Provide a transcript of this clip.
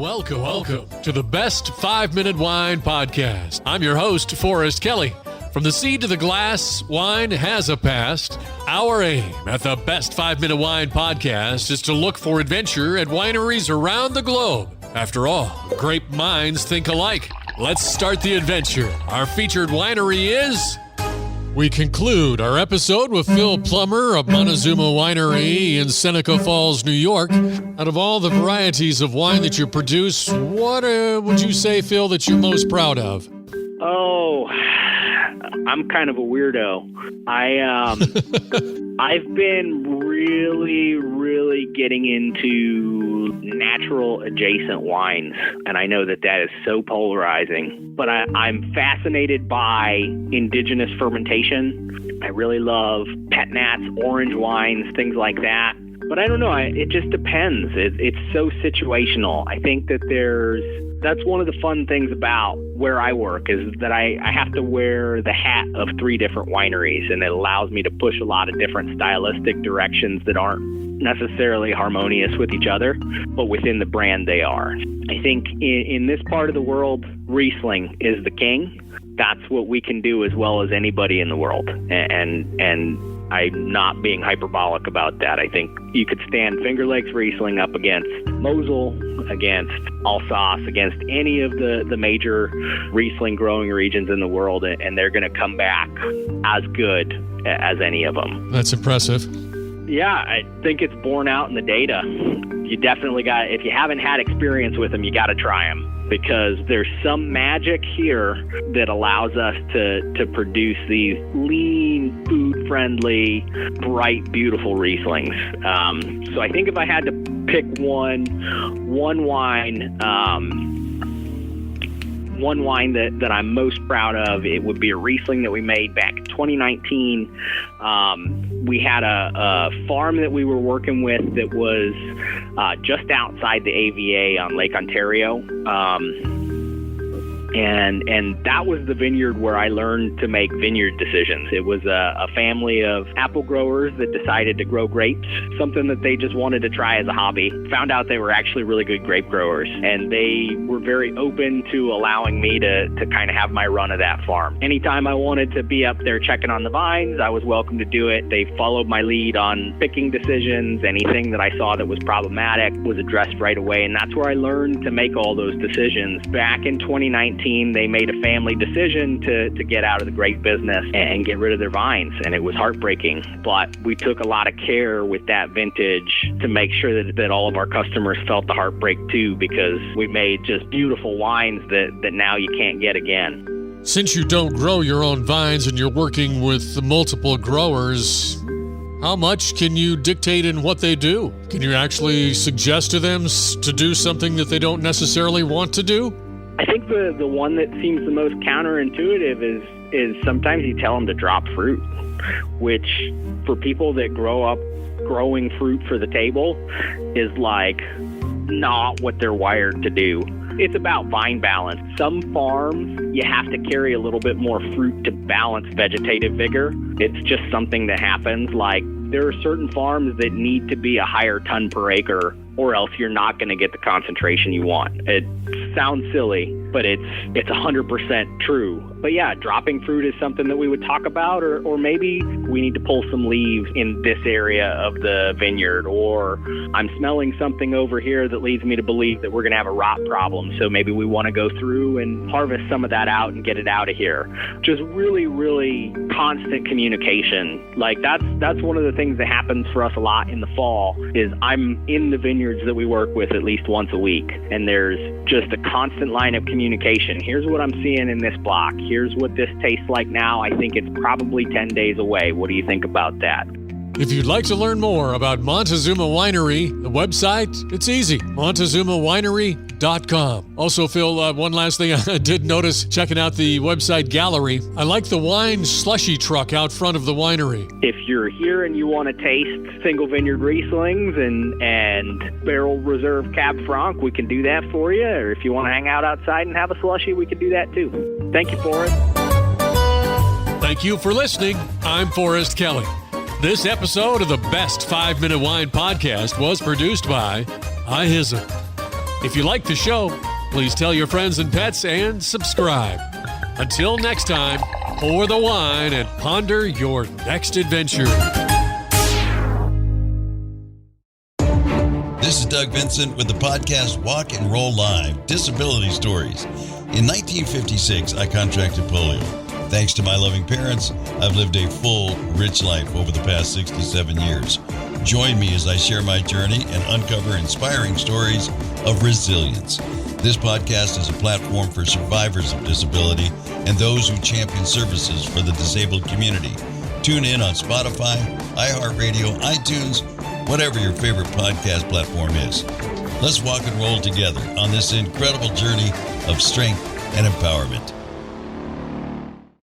Welcome to the Best 5-Minute Wine Podcast. I'm your host, Forrest Kelly. From the seed to the glass, wine has a past. Our aim at the Best 5-Minute Wine Podcast is to look for adventure at wineries around the globe. After all, grape minds think alike. Let's start the adventure. Our featured winery is... We conclude our episode with Phil Plummer of Montezuma Winery in Seneca Falls, New York. Out of all the varieties of wine that you produce, what would you say, Phil, that you're most proud of? Oh, I'm kind of a weirdo. I've been really getting into natural adjacent wines, and I know that is so polarizing, but I'm fascinated by indigenous fermentation. I really love pet nats, orange wines, things like that. But I don't know, it just depends. It's so situational. I think that that's one of the fun things about where I work is that I have to wear the hat of 3 different wineries, and it allows me to push a lot of different stylistic directions that aren't necessarily harmonious with each other, but within the brand they are. I think in this part of the world, Riesling is the king. That's what we can do as well as anybody in the world. And I'm not being hyperbolic about that. I think you could stand Finger Lakes Riesling up against Mosel, against Alsace, against any of the major Riesling growing regions in the world, and they're going to come back as good as any of them. That's impressive. Yeah, I think it's borne out in the data. You definitely got, if you haven't had experience with them, you got to try them, because there's some magic here that allows us to produce these lean, food-friendly, bright, beautiful Rieslings. So I think if I had to pick one wine that I'm most proud of, it would be a Riesling that we made back in 2019. We had a farm that we were working with that was just outside the AVA on Lake Ontario. And that was the vineyard where I learned to make vineyard decisions. It was a family of apple growers that decided to grow grapes, something that they just wanted to try as a hobby. Found out they were actually really good grape growers, and they were very open to allowing me to kind of have my run of that farm. Anytime I wanted to be up there checking on the vines, I was welcome to do it. They followed my lead on picking decisions. Anything that I saw that was problematic was addressed right away, and that's where I learned to make all those decisions. Back in 2019, they made a family decision to get out of the grape business and get rid of their vines, and it was heartbreaking. But we took a lot of care with that vintage to make sure that all of our customers felt the heartbreak too, because we made just beautiful wines that now you can't get again. Since you don't grow your own vines and you're working with multiple growers, how much can you dictate in what they do? Can you actually suggest to them to do something that they don't necessarily want to do? I think the one that seems the most counterintuitive is sometimes you tell them to drop fruit, which for people that grow up growing fruit for the table is like not what they're wired to do. It's about vine balance. Some farms, you have to carry a little bit more fruit to balance vegetative vigor. It's just something that happens. Like, there are certain farms that need to be a higher ton per acre, or else you're not going to get the concentration you want. It sounds silly, but it's 100% true. But yeah, dropping fruit is something that we would talk about, or maybe we need to pull some leaves in this area of the vineyard, or I'm smelling something over here that leads me to believe that we're going to have a rot problem. So maybe we want to go through and harvest some of that out and get it out of here. Just really constant communication. Like that's one of the things that happens for us a lot in the fall is I'm in the vineyards that we work with at least once a week, and there's just a constant line of communication. Here's what I'm seeing in this block. Here's what this tastes like now. I think it's probably 10 days away. What do you think about that? If you'd like to learn more about Montezuma Winery, the website, it's easy, montezumawinery.com. Also, Phil, one last thing I did notice checking out the website gallery. I like the wine slushy truck out front of the winery. If you're here and you want to taste single vineyard Rieslings and barrel reserve Cab Franc, we can do that for you. Or if you want to hang out outside and have a slushy, we can do that too. Thank you, Forrest. Thank you for listening. I'm Forrest Kelly. This episode of the Best 5-Minute Wine Podcast was produced by iHism. If you like the show, please tell your friends and pets and subscribe. Until next time, pour the wine and ponder your next adventure. This is Doug Vincent with the podcast Walk and Roll Live, Disability Stories. In 1956, I contracted polio. Thanks to my loving parents, I've lived a full, rich life over the past 67 years. Join me as I share my journey and uncover inspiring stories of resilience. This podcast is a platform for survivors of disability and those who champion services for the disabled community. Tune in on Spotify, iHeartRadio, iTunes, whatever your favorite podcast platform is. Let's walk and roll together on this incredible journey of strength and empowerment.